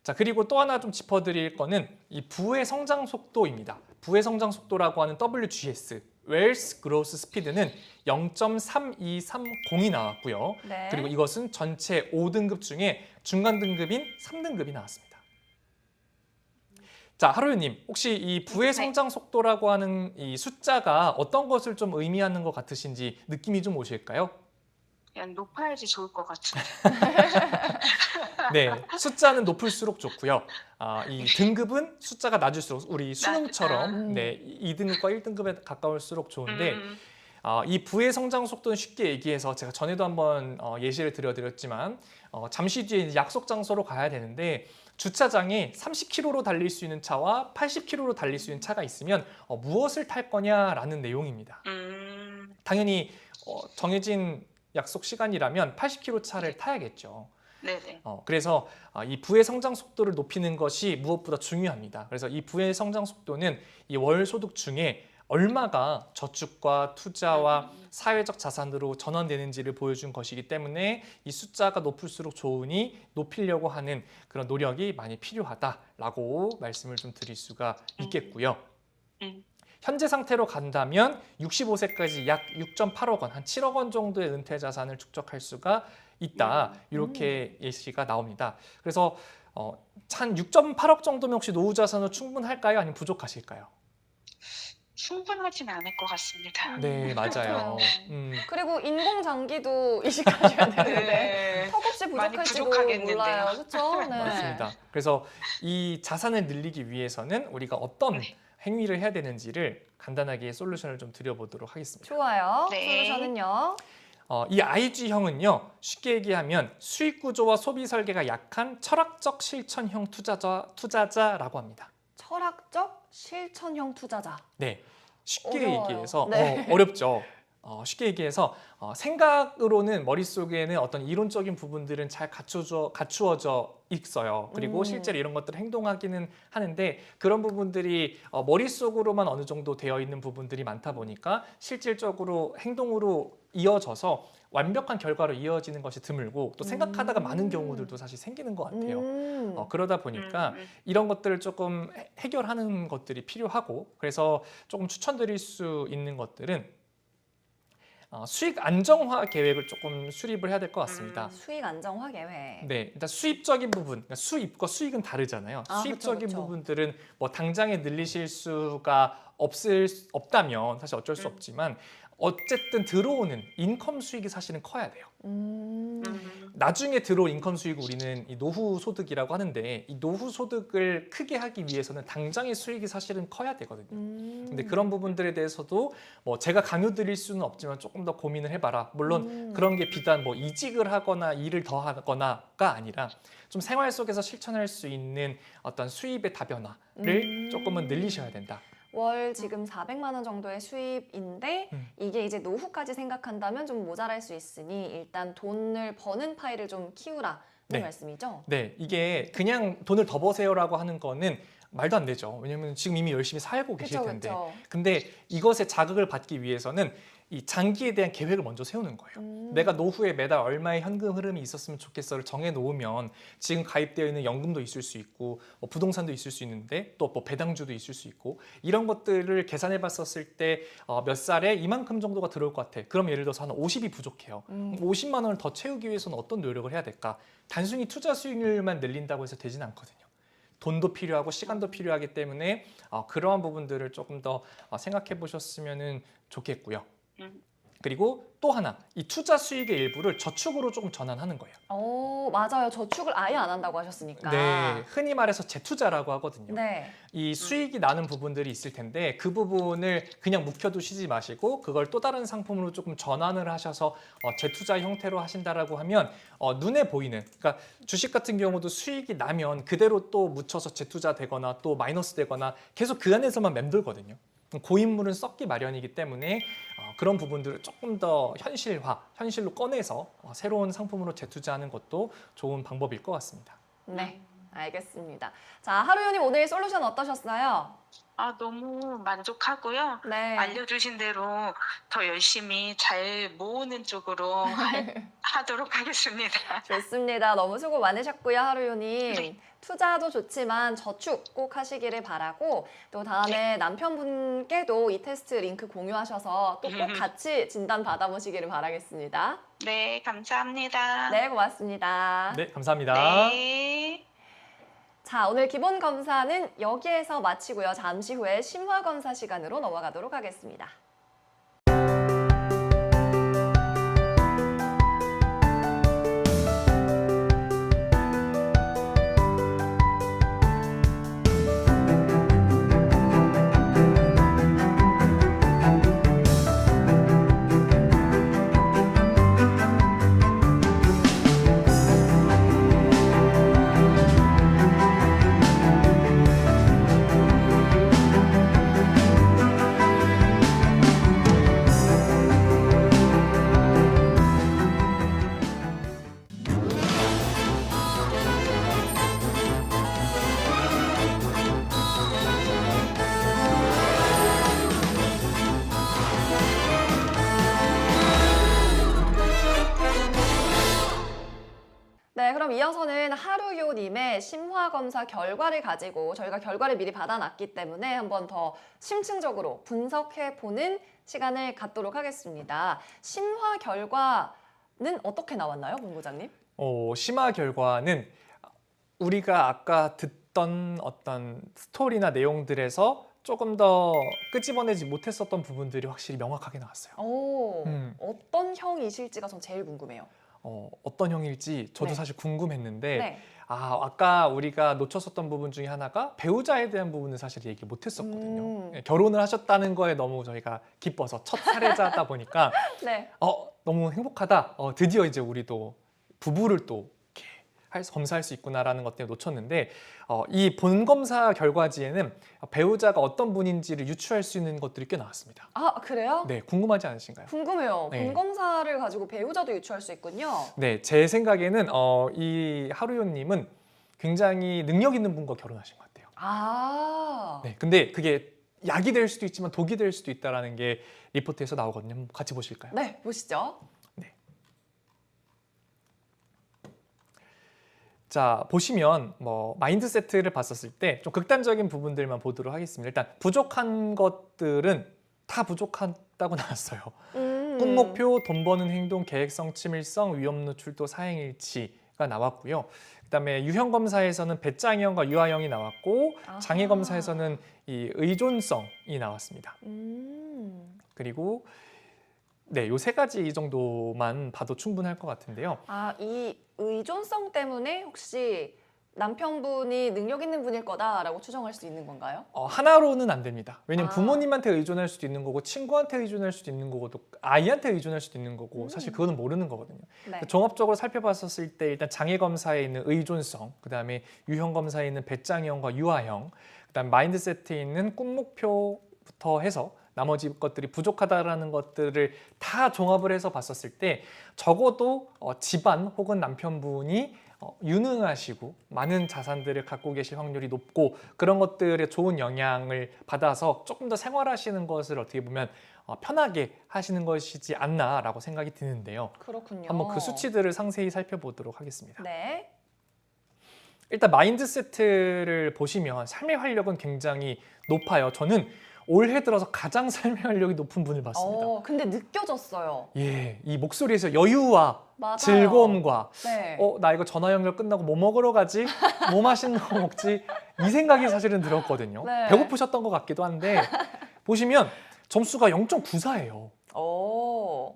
자, 그리고 또 하나 좀 짚어드릴 거는 이 부의 성장 속도입니다. 부의 성장 속도라고 하는 WGS, Wealth Growth Speed는 0.3230이 나왔고요. 네. 그리고 이것은 전체 5등급 중에 중간 등급인 3등급이 나왔습니다. 자, 하루요님, 혹시 이 부의 네. 성장 속도라고 하는 이 숫자가 어떤 것을 좀 의미하는 것 같으신지 느낌이 좀 오실까요? 그냥 높아야지 좋을 것 같은데. 네, 숫자는 높을수록 좋고요. 이 등급은 숫자가 낮을수록 우리 수능처럼 네, 2등급과 1등급에 가까울수록 좋은데 이 부의 성장 속도는 쉽게 얘기해서 제가 전에도 한번 예시를 들어드렸지만 잠시 뒤에 이제 약속 장소로 가야 되는데 주차장에 30km로 달릴 수 있는 차와 80km로 달릴 수 있는 차가 있으면 무엇을 탈 거냐라는 내용입니다. 당연히 정해진 약속 시간이라면 80km 차를 타야겠죠. 네네. 그래서 이 부의 성장 속도를 높이는 것이 무엇보다 중요합니다. 그래서 이 부의 성장 속도는 이 월 소득 중에 얼마가 저축과 투자와 사회적 자산으로 전환되는지를 보여준 것이기 때문에 이 숫자가 높을수록 좋으니 높이려고 하는 그런 노력이 많이 필요하다라고 말씀을 좀 드릴 수가 있겠고요. 현재 상태로 간다면 65세까지 약 6.8억 원, 한 7억 원 정도의 은퇴 자산을 축적할 수가 있다. 이렇게 예시가 나옵니다. 그래서 한 6.8억 정도면 혹시 노후 자산으로 충분할까요? 아니면 부족하실까요? 충분하진 않을 것 같습니다. 네, 맞아요. 그리고 인공장기도 이식하셔야 되는데 네. 턱없이 많이 부족할지도 부족하겠는데요. 몰라요. 그렇죠? 네. 맞습니다. 그래서 이 자산을 늘리기 위해서는 우리가 어떤 네. 행위를 해야 되는지를 간단하게 솔루션을 좀 드려보도록 하겠습니다. 좋아요. 네. 솔루션은요? 이 IG형은요, 쉽게 얘기하면 수익 구조와 소비 설계가 약한 철학적 실천형 투자자라고 합니다. 철학적 실천형 투자자. 네, 쉽게 어려워요. 얘기해서 네. 어렵죠. 쉽게 얘기해서 생각으로는 머릿속에는 어떤 이론적인 부분들은 잘 갖추어져 있어요. 그리고 실제로 이런 것들을 행동하기는 하는데 그런 부분들이 머릿속으로만 어느 정도 되어 있는 부분들이 많다 보니까 실질적으로 행동으로 이어져서 완벽한 결과로 이어지는 것이 드물고 또 생각하다가 많은 경우들도 사실 생기는 것 같아요. 그러다 보니까 이런 것들을 조금 해결하는 것들이 필요하고 그래서 조금 추천드릴 수 있는 것들은 수익 안정화 계획을 조금 수립을 해야 될 것 같습니다. 수익 안정화 계획. 네, 일단 수입적인 부분, 그러니까 수입과 수익은 다르잖아요. 수입적인 그쵸. 부분들은 뭐 당장에 늘리실 수가 없다면 사실 어쩔 수 없지만 어쨌든 들어오는 인컴 수익이 사실은 커야 돼요. 나중에 들어올 인컴 수익을 우리는 이 노후 소득이라고 하는데 이 노후 소득을 크게 하기 위해서는 당장의 수익이 사실은 커야 되거든요. 근데 그런 부분들에 대해서도 뭐 제가 강요 드릴 수는 없지만 조금 더 고민을 해봐라. 물론 그런 게 비단 뭐 이직을 하거나 일을 더 하거나가 아니라 좀 생활 속에서 실천할 수 있는 어떤 수입의 다변화를 조금은 늘리셔야 된다. 월 지금 400만 원 정도의 수입인데 이게 이제 노후까지 생각한다면 좀 모자랄 수 있으니 일단 돈을 버는 파이를 좀 키우라는 네. 말씀이죠? 네, 이게 그냥 돈을 더 버세요라고 하는 거는 말도 안 되죠. 왜냐면 지금 이미 열심히 살고 계실 그렇죠, 텐데. 그렇죠. 근데 이것에 자극을 받기 위해서는 이 장기에 대한 계획을 먼저 세우는 거예요. 내가 노후에 매달 얼마의 현금 흐름이 있었으면 좋겠어를 정해놓으면 지금 가입되어 있는 연금도 있을 수 있고 부동산도 있을 수 있는데 또 뭐 배당주도 있을 수 있고 이런 것들을 계산해 봤었을 때 몇 살에 이만큼 정도가 들어올 것 같아. 그럼 예를 들어서 한 50이 부족해요. 50만 원을 더 채우기 위해서는 어떤 노력을 해야 될까? 단순히 투자 수익률만 늘린다고 해서 되진 않거든요. 돈도 필요하고 시간도 필요하기 때문에 그러한 부분들을 조금 더 생각해 보셨으면 좋겠고요. 그리고 또 하나, 이 투자 수익의 일부를 저축으로 조금 전환하는 거예요. 맞아요. 저축을 아예 안 한다고 하셨으니까. 네, 흔히 말해서 재투자라고 하거든요. 네. 이 수익이 나는 부분들이 있을 텐데 그 부분을 그냥 묵혀두시지 마시고 그걸 또 다른 상품으로 조금 전환을 하셔서 재투자 형태로 하신다라고 하면 눈에 보이는, 그러니까 주식 같은 경우도 수익이 나면 그대로 또 묻혀서 재투자 되거나 또 마이너스 되거나 계속 그 안에서만 맴돌거든요. 고인물은 썩기 마련이기 때문에 그런 부분들을 조금 더 현실로 꺼내서 새로운 상품으로 재투자하는 것도 좋은 방법일 것 같습니다. 네, 알겠습니다. 자, 하루요님 오늘 솔루션 어떠셨어요? 너무 만족하고요. 네. 알려주신 대로 더 열심히 잘 모으는 쪽으로 하도록 하겠습니다. 좋습니다. 너무 수고 많으셨고요, 하루요님. 네. 투자도 좋지만 저축 꼭 하시기를 바라고 또 다음에 남편분께도 이 테스트 링크 공유하셔서 또 꼭 같이 진단 받아보시기를 바라겠습니다. 네, 감사합니다. 네, 고맙습니다. 네, 감사합니다. 네. 자, 오늘 기본 검사는 여기에서 마치고요. 잠시 후에 심화 검사 시간으로 넘어가도록 하겠습니다. 네, 그럼 이어서는 하루요님의 심화 검사 결과를 가지고 저희가 결과를 미리 받아놨기 때문에 한번 더 심층적으로 분석해보는 시간을 갖도록 하겠습니다. 심화 결과는 어떻게 나왔나요, 본부장님? 심화 결과는 우리가 아까 듣던 어떤 스토리나 내용들에서 조금 더 끄집어내지 못했었던 부분들이 확실히 명확하게 나왔어요. 어떤 형이실지가 전 제일 궁금해요. 어떤 형일지 저도 네. 사실 궁금했는데 네. 아까 우리가 놓쳤었던 부분 중에 하나가 배우자에 대한 부분을 사실 얘기 못했었거든요. 결혼을 하셨다는 거에 너무 저희가 기뻐서 첫 사례자다 보니까 네. 너무 행복하다. 드디어 이제 우리도 부부를 또 이렇게 검사할 수 있구나라는 것 때문에 놓쳤는데 이 본 검사 결과지에는 배우자가 어떤 분인지를 유추할 수 있는 것들이 꽤 나왔습니다. 아, 그래요? 네, 궁금하지 않으신가요? 궁금해요. 네. 본 검사를 가지고 배우자도 유추할 수 있군요. 네, 제 생각에는 이 하루요님은 굉장히 능력 있는 분과 결혼하신 것 같아요. 아. 네, 근데 그게 약이 될 수도 있지만 독이 될 수도 있다라는 게 리포트에서 나오거든요. 한번 같이 보실까요? 네, 보시죠. 자, 보시면 마인드세트를 봤었을 때 좀 극단적인 부분들만 보도록 하겠습니다. 일단 부족한 것들은 다 부족하다고 나왔어요. 꿈 목표, 돈 버는 행동, 계획성, 치밀성, 위험 노출도, 사행일치가 나왔고요. 그다음에 유형 검사에서는 배짱형과 유아형이 나왔고 장애 검사에서는 이 의존성이 나왔습니다. 그리고 네, 요 세 가지 정도만 봐도 충분할 것 같은데요. 이 의존성 때문에 혹시 남편분이 능력 있는 분일 거다라고 추정할 수 있는 건가요? 하나로는 안 됩니다. 왜냐면 아. 부모님한테 의존할 수도 있는 거고 친구한테 의존할 수도 있는 거고 또 아이한테 의존할 수도 있는 거고 사실 그거는 모르는 거거든요. 네. 종합적으로 살펴봤었을 때 일단 장애 검사에 있는 의존성, 그다음에 유형 검사에 있는 배짱형과 유아형, 그다음 마인드세트에 있는 꿈 목표부터 해서 나머지 것들이 부족하다라는 것들을 다 종합을 해서 봤었을 때 적어도 집안 혹은 남편분이 유능하시고 많은 자산들을 갖고 계실 확률이 높고 그런 것들에 좋은 영향을 받아서 조금 더 생활하시는 것을 어떻게 보면 편하게 하시는 것이지 않나라고 생각이 드는데요. 그렇군요. 한번 그 수치들을 상세히 살펴보도록 하겠습니다. 네. 일단 마인드세트를 보시면 삶의 활력은 굉장히 높아요. 저는 올해 들어서 가장 삶의 활력이 높은 분을 봤습니다. 근데 느껴졌어요. 예, 이 목소리에서 여유와 맞아요. 즐거움과 네. 나 이거 전화 연결 끝나고 뭐 먹으러 가지? 뭐 맛있는 거 먹지? 이 생각이 사실은 들었거든요. 네. 배고프셨던 것 같기도 한데 보시면 점수가 0.94예요.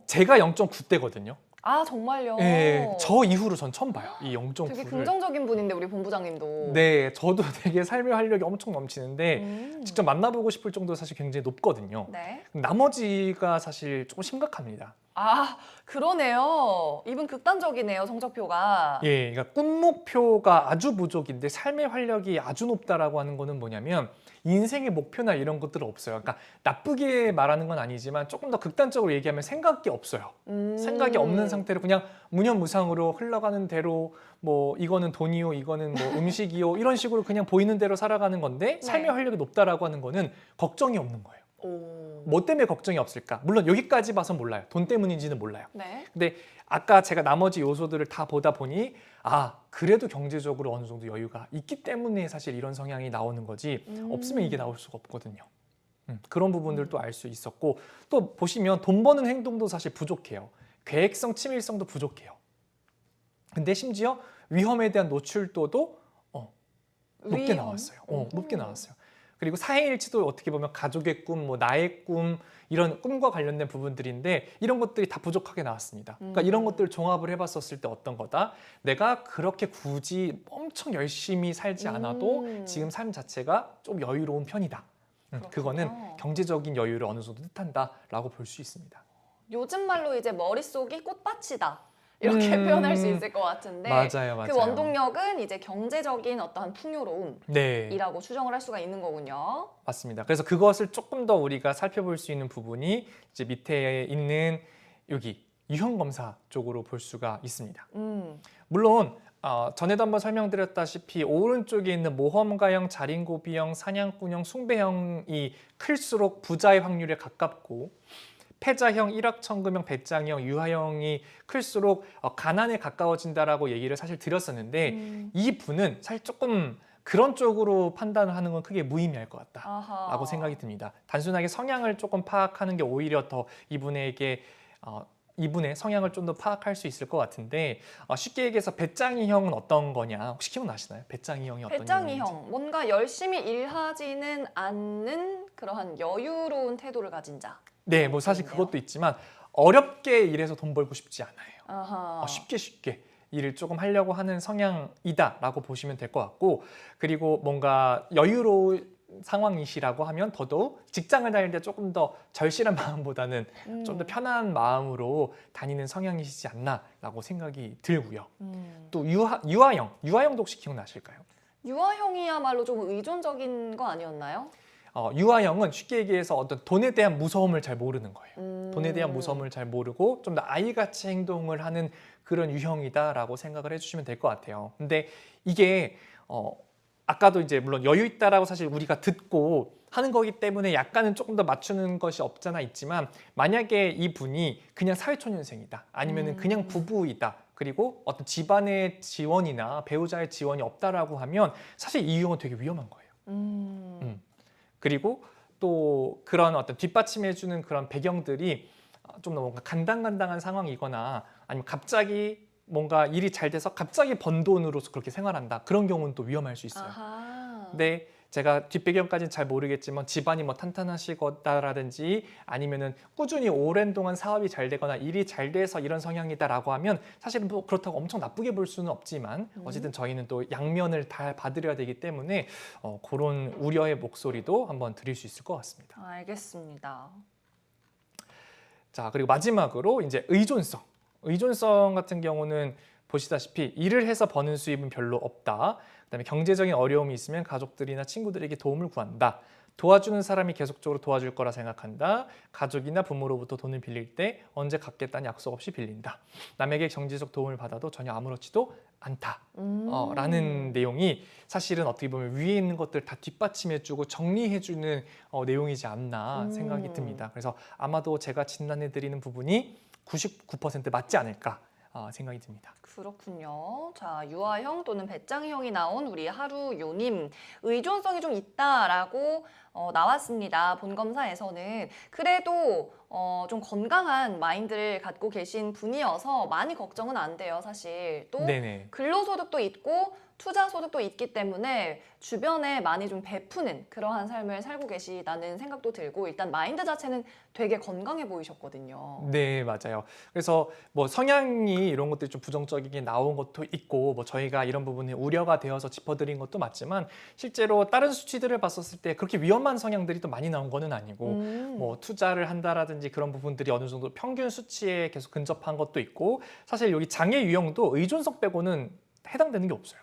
제가 0.9대거든요. 아, 정말요? 예, 저 이후로 전 처음 봐요. 이 0.9를. 되게 긍정적인 분인데 우리 본부장님도. 네, 저도 되게 삶의 활력이 엄청 넘치는데 직접 만나보고 싶을 정도로 사실 굉장히 높거든요. 네. 나머지가 사실 조금 심각합니다. 아, 그러네요. 이분 극단적이네요, 성적표가. 예, 그러니까 꿈 목표가 아주 부족인데 삶의 활력이 아주 높다라고 하는 거는 뭐냐면 인생의 목표나 이런 것들은 없어요. 그러니까 나쁘게 말하는 건 아니지만 조금 더 극단적으로 얘기하면 생각이 없어요. 생각이 없는 상태로 그냥 무념무상으로 흘러가는 대로 뭐 이거는 돈이요, 이거는 뭐 음식이요 이런 식으로 그냥 보이는 대로 살아가는 건데 삶의 활력이 높다라고 하는 거는 걱정이 없는 거예요. 뭐 때문에 걱정이 없을까? 물론 여기까지 봐서 몰라요. 돈 때문인지는 몰라요. 네. 근데 아까 제가 나머지 요소들을 다 보다 보니 그래도 경제적으로 어느 정도 여유가 있기 때문에 사실 이런 성향이 나오는 거지 없으면 이게 나올 수가 없거든요. 그런 부분들도 알 수 있었고 또 보시면 돈 버는 행동도 사실 부족해요. 계획성, 치밀성도 부족해요. 근데 심지어 위험에 대한 노출도도 높게 나왔어요. 높게 나왔어요. 그리고 사행일치도 어떻게 보면 가족의 꿈, 뭐 나의 꿈 이런 꿈과 관련된 부분들인데 이런 것들이 다 부족하게 나왔습니다. 그러니까 이런 것들을 종합을 해봤었을 때 어떤 거다? 내가 그렇게 굳이 엄청 열심히 살지 않아도 지금 삶 자체가 좀 여유로운 편이다. 그거는 경제적인 여유를 어느 정도 뜻한다라고 볼 수 있습니다. 요즘 말로 이제 머릿속이 꽃밭이다. 이렇게 표현할 수 있을 것 같은데 맞아요. 그 원동력은 이제 경제적인 어떠한 풍요로움이라고 네. 추정을 할 수가 있는 거군요. 맞습니다. 그래서 그것을 조금 더 우리가 살펴볼 수 있는 부분이 이제 밑에 있는 여기 유형 검사 쪽으로 볼 수가 있습니다. 물론 전에도 한번 설명드렸다시피 오른쪽에 있는 모험가형, 자린고비형, 사냥꾼형, 숭배형이 클수록 부자의 확률에 가깝고 패자형, 일확천금형, 배짱형, 유하형이 클수록 가난에 가까워진다라고 얘기를 사실 드렸었는데 이 분은 사실 조금 그런 쪽으로 판단을 하는 건 크게 무의미할 것 같다라고 생각이 듭니다. 단순하게 성향을 조금 파악하는 게 오히려 더 이분에게 이분의 성향을 좀 더 파악할 수 있을 것 같은데 쉽게 얘기해서 배짱이형은 어떤 거냐 혹시 기억나시나요? 배짱이형이 어떤 배짱이형, 뭔가 열심히 일하지는 않는 그러한 여유로운 태도를 가진 자. 네, 뭐 사실 그것도 있지만 어렵게 일해서 돈 벌고 싶지 않아요. 쉽게 일을 조금 하려고 하는 성향이다라고 보시면 될 것 같고 그리고 뭔가 여유로운 상황이시라고 하면 더더욱 직장을 다닐 때 조금 더 절실한 마음보다는 좀 더 편한 마음으로 다니는 성향이시지 않나라고 생각이 들고요. 또 유아형도 혹시 기억나실까요? 유아형이야말로 좀 의존적인 거 아니었나요? 유아형은 쉽게 얘기해서 어떤 돈에 대한 무서움을 잘 모르는 거예요. 돈에 대한 무서움을 잘 모르고 좀 더 아이같이 행동을 하는 그런 유형이다라고 생각을 해주시면 될 것 같아요. 근데 이게 아까도 이제 물론 여유 있다라고 사실 우리가 듣고 하는 거기 때문에 약간은 조금 더 맞추는 것이 없잖아 있지만 만약에 이 분이 그냥 사회초년생이다 아니면은 그냥 부부이다 그리고 어떤 집안의 지원이나 배우자의 지원이 없다라고 하면 사실 이 유형은 되게 위험한 거예요. 그리고 또 그런 어떤 뒷받침해주는 그런 배경들이 좀 더 뭔가 간당간당한 상황이거나 아니면 갑자기 뭔가 일이 잘 돼서 갑자기 번 돈으로서 그렇게 생활한다 그런 경우는 또 위험할 수 있어요. 근데 제가 뒷배경까지는 잘 모르겠지만 집안이 뭐 탄탄하시다라든지 아니면은 꾸준히 오랜 동안 사업이 잘 되거나 일이 잘 돼서 이런 성향이다라고 하면 사실은 뭐 그렇다고 엄청 나쁘게 볼 수는 없지만 어쨌든 저희는 또 양면을 다 봐드려야 되기 때문에 그런 우려의 목소리도 한번 드릴 수 있을 것 같습니다. 알겠습니다. 자, 그리고 마지막으로 이제 의존성 같은 경우는 보시다시피 일을 해서 버는 수입은 별로 없다. 그다음에 경제적인 어려움이 있으면 가족들이나 친구들에게 도움을 구한다. 도와주는 사람이 계속적으로 도와줄 거라 생각한다. 가족이나 부모로부터 돈을 빌릴 때 언제 갚겠다는 약속 없이 빌린다. 남에게 경제적 도움을 받아도 전혀 아무렇지도 않다. 라는 내용이 사실은 어떻게 보면 위에 있는 것들 다 뒷받침해주고 정리해주는 내용이지 않나 생각이 듭니다. 그래서 아마도 제가 진단해드리는 부분이 99% 맞지 않을까 생각이 듭니다. 그렇군요. 자, 유아형 또는 배짱형이 나온 우리 하루요님, 의존성이 좀 있다라고 나왔습니다. 본검사에서는. 그래도 좀 건강한 마인드를 갖고 계신 분이어서 많이 걱정은 안 돼요, 사실. 또 네네. 근로소득도 있고 투자소득도 있기 때문에 주변에 많이 좀 베푸는 그러한 삶을 살고 계시다는 생각도 들고, 일단 마인드 자체는 되게 건강해 보이셨거든요. 네, 맞아요. 그래서 뭐 성향이 이런 것들이 좀 부정적이게 나온 것도 있고, 뭐 저희가 이런 부분에 우려가 되어서 짚어드린 것도 맞지만, 실제로 다른 수치들을 봤었을 때 그렇게 위험한 성향들이 또 많이 나온 거는 아니고, 뭐 투자를 한다라든지 그런 부분들이 어느 정도 평균 수치에 계속 근접한 것도 있고, 사실 여기 장애 유형도 의존성 빼고는 해당되는 게 없어요.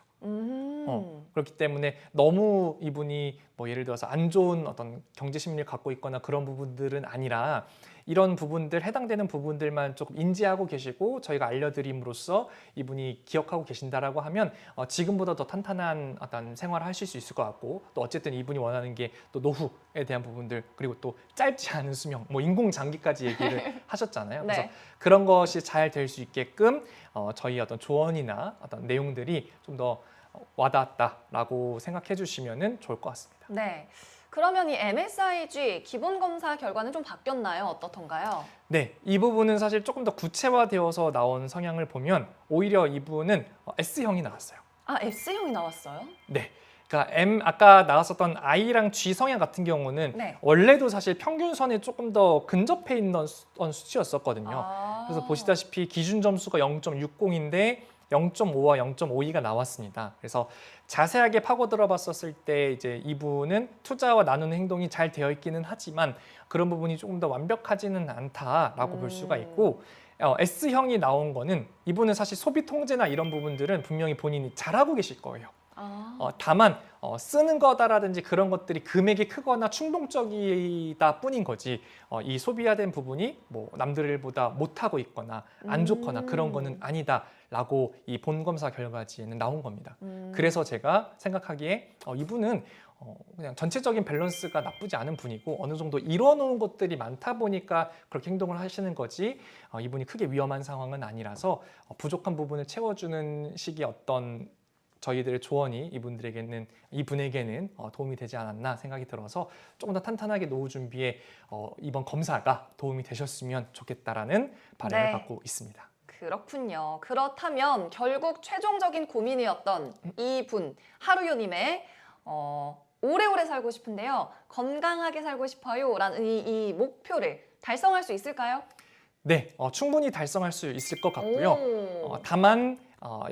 그렇기 때문에 너무 이분이 뭐 예를 들어서 안 좋은 어떤 경제 심리를 갖고 있거나 그런 부분들은 아니라, 이런 부분들, 해당되는 부분들만 조금 인지하고 계시고 저희가 알려드림으로써 이분이 기억하고 계신다라고 하면 지금보다 더 탄탄한 어떤 생활을 하실 수 있을 것 같고, 또 어쨌든 이분이 원하는 게 또 노후에 대한 부분들, 그리고 또 짧지 않은 수명, 뭐 인공장기까지 얘기를 하셨잖아요. 그래서 네. 그런 것이 잘 될 수 있게끔 저희 어떤 조언이나 어떤 내용들이 좀 더 와닿았다라고 생각해 주시면 좋을 것 같습니다. 네. 그러면 이 MSIG 기본 검사 결과는 좀 바뀌었나요? 어떻던가요? 네, 이 부분은 사실 조금 더 구체화되어서 나온 성향을 보면 오히려 이분은 S형이 나왔어요. 아, S형이 나왔어요? 네, 그러니까 아까 나왔었던 I랑 G 성향 같은 경우는 네. 원래도 사실 평균선에 조금 더 근접해 있는 수치였었거든요. 그래서 보시다시피 기준 점수가 0.60인데 0.5와 0.52가 나왔습니다. 그래서 자세하게 파고 들어봤었을 때 이제 이분은 투자와 나누는 행동이 잘 되어 있기는 하지만 그런 부분이 조금 더 완벽하지는 않다라고 볼 수가 있고, S형이 나온 거는 이분은 사실 소비 통제나 이런 부분들은 분명히 본인이 잘하고 계실 거예요. 다만 쓰는 거다라든지 그런 것들이 금액이 크거나 충동적이다 뿐인 거지, 이 소비화된 부분이 뭐 남들보다 못하고 있거나 안 좋거나 그런 거는 아니다라고 이 본검사 결과지에는 나온 겁니다. 그래서 제가 생각하기에 이분은 그냥 전체적인 밸런스가 나쁘지 않은 분이고 어느 정도 이뤄놓은 것들이 많다 보니까 그렇게 행동을 하시는 거지, 이분이 크게 위험한 상황은 아니라서 부족한 부분을 채워주는 식의 어떤 저희들의 조언이 이분에게는 도움이 되지 않았나 생각이 들어서 조금 더 탄탄하게 노후 준비에 이번 검사가 도움이 되셨으면 좋겠다라는 바람을 네. 갖고 있습니다. 그렇군요. 그렇다면 결국 최종적인 고민이었던 이분, 하루요님의 오래오래 살고 싶은데요. 건강하게 살고 싶어요 라는 이 목표를 달성할 수 있을까요? 네, 충분히 달성할 수 있을 것 같고요. 오. 다만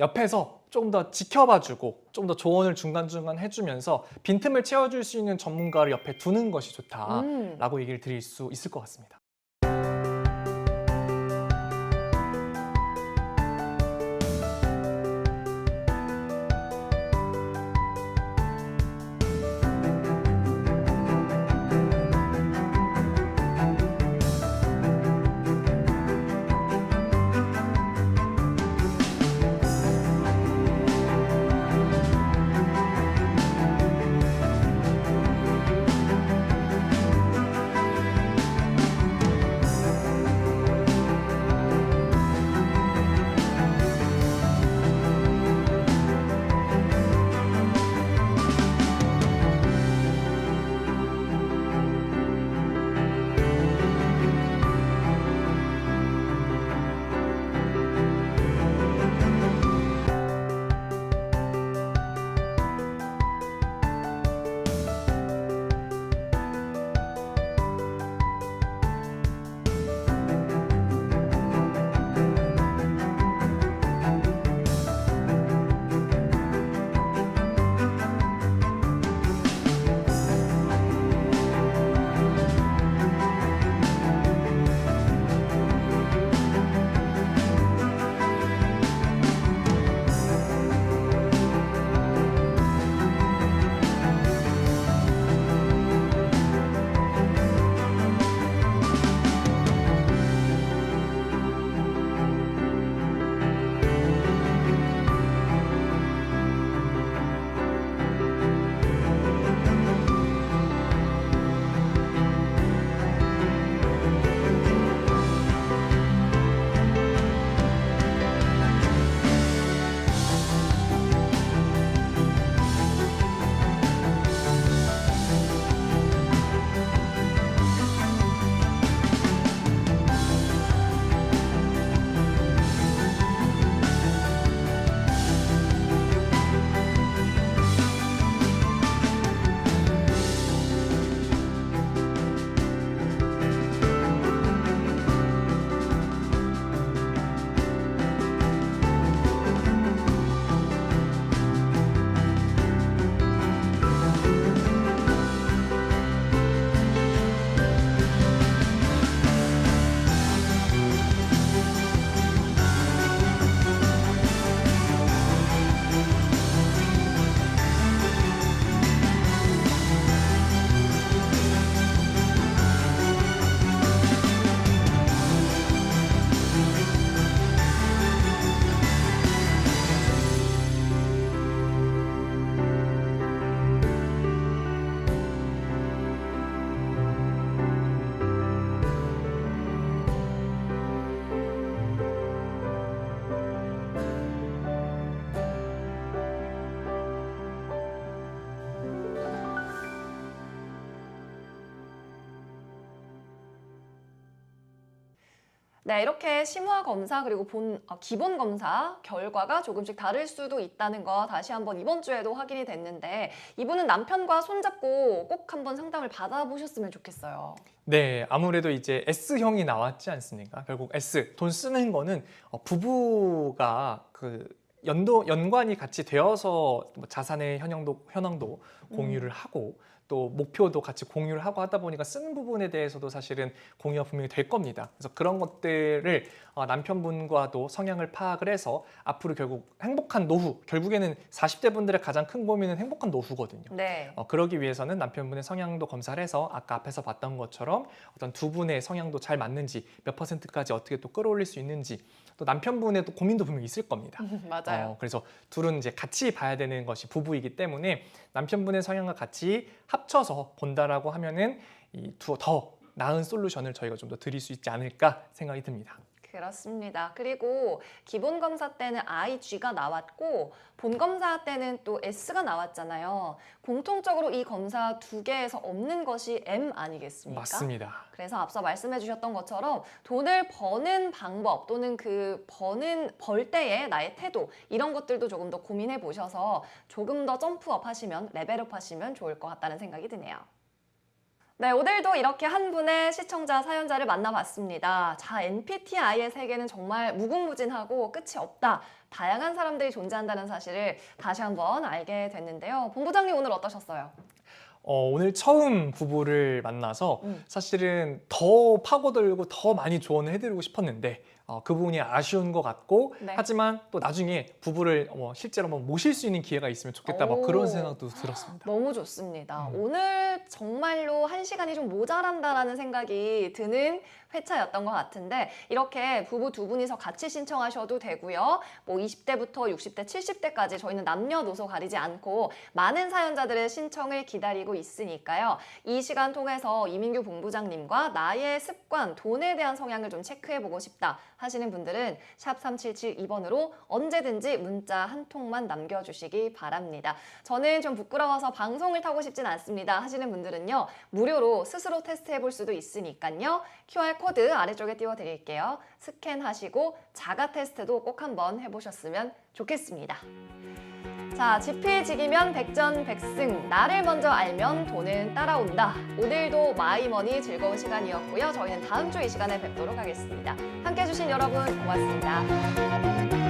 옆에서 좀 더 지켜봐주고 좀 더 조언을 중간중간 해주면서 빈틈을 채워줄 수 있는 전문가를 옆에 두는 것이 좋다라고 얘기를 드릴 수 있을 것 같습니다. 네, 이렇게 심화 검사 그리고 기본 검사 결과가 조금씩 다를 수도 있다는 거 다시 한번 이번 주에도 확인이 됐는데 이분은 남편과 손잡고 꼭 한번 상담을 받아보셨으면 좋겠어요. 네, 아무래도 이제 S형이 나왔지 않습니까? 결국 S, 돈 쓰는 거는 부부가 연관이 같이 되어서 뭐 자산의 현황도 공유를 하고 또 목표도 같이 공유를 하고 하다 보니까 쓰는 부분에 대해서도 사실은 공유가 분명히 될 겁니다. 그래서 그런 것들을 남편분과도 성향을 파악을 해서 앞으로 결국 행복한 노후, 결국에는 40대 분들의 가장 큰 고민은 행복한 노후거든요. 네. 그러기 위해서는 남편분의 성향도 검사를 해서 아까 앞에서 봤던 것처럼 어떤 두 분의 성향도 잘 맞는지 몇 %까지 어떻게 또 끌어올릴 수 있는지 또 남편분의 또 고민도 분명히 있을 겁니다. 맞아요. 그래서 둘은 이제 같이 봐야 되는 것이 부부이기 때문에 남편분의 성향과 같이 합쳐서 본다라고 하면은 더 나은 솔루션을 저희가 좀 더 드릴 수 있지 않을까 생각이 듭니다. 그렇습니다. 그리고 기본 검사 때는 IG가 나왔고 본 검사 때는 또 S가 나왔잖아요. 공통적으로 이 검사 두 개에서 없는 것이 M 아니겠습니까? 맞습니다. 그래서 앞서 말씀해 주셨던 것처럼 돈을 버는 방법 또는 벌 때의 나의 태도 이런 것들도 조금 더 고민해 보셔서 조금 더 점프업 하시면 레벨업 하시면 좋을 것 같다는 생각이 드네요. 네, 오늘도 이렇게 한 분의 시청자 사연자를 만나봤습니다. 자, MBTI의 세계는 정말 무궁무진하고 끝이 없다. 다양한 사람들이 존재한다는 사실을 다시 한번 알게 됐는데요. 본부장님 오늘 어떠셨어요? 오늘 처음 부부를 만나서 사실은 더 파고들고 더 많이 조언을 해드리고 싶었는데 그 부분이 아쉬운 것 같고 네. 하지만 또 나중에 부부를 실제로 한번 모실 수 있는 기회가 있으면 좋겠다 막 그런 생각도 들었습니다. 너무 좋습니다. 오늘 정말로 1시간이 좀 모자란다라는 생각이 드는 회차였던 것 같은데 이렇게 부부 두 분이서 같이 신청하셔도 되고요. 뭐 20대부터 60대, 70대까지 저희는 남녀노소 가리지 않고 많은 사연자들의 신청을 기다리고 있으니까요. 이 시간 통해서 이민규 본부장님과 나의 습관, 돈에 대한 성향을 좀 체크해보고 싶다 하시는 분들은 샵 3772번으로 언제든지 문자 한 통만 남겨주시기 바랍니다. 저는 좀 부끄러워서 방송을 타고 싶진 않습니다 하시는 분들은요. 무료로 스스로 테스트해볼 수도 있으니까요. QR코드 아래쪽에 띄워드릴게요. 스캔하시고 자가 테스트도 꼭 한번 해보셨으면 좋겠습니다. 자, 지피지기면 백전백승, 나를 먼저 알면 돈은 따라온다. 오늘도 마이머니 즐거운 시간이었고요. 저희는 다음 주 이 시간에 뵙도록 하겠습니다. 함께해 주신 여러분 고맙습니다.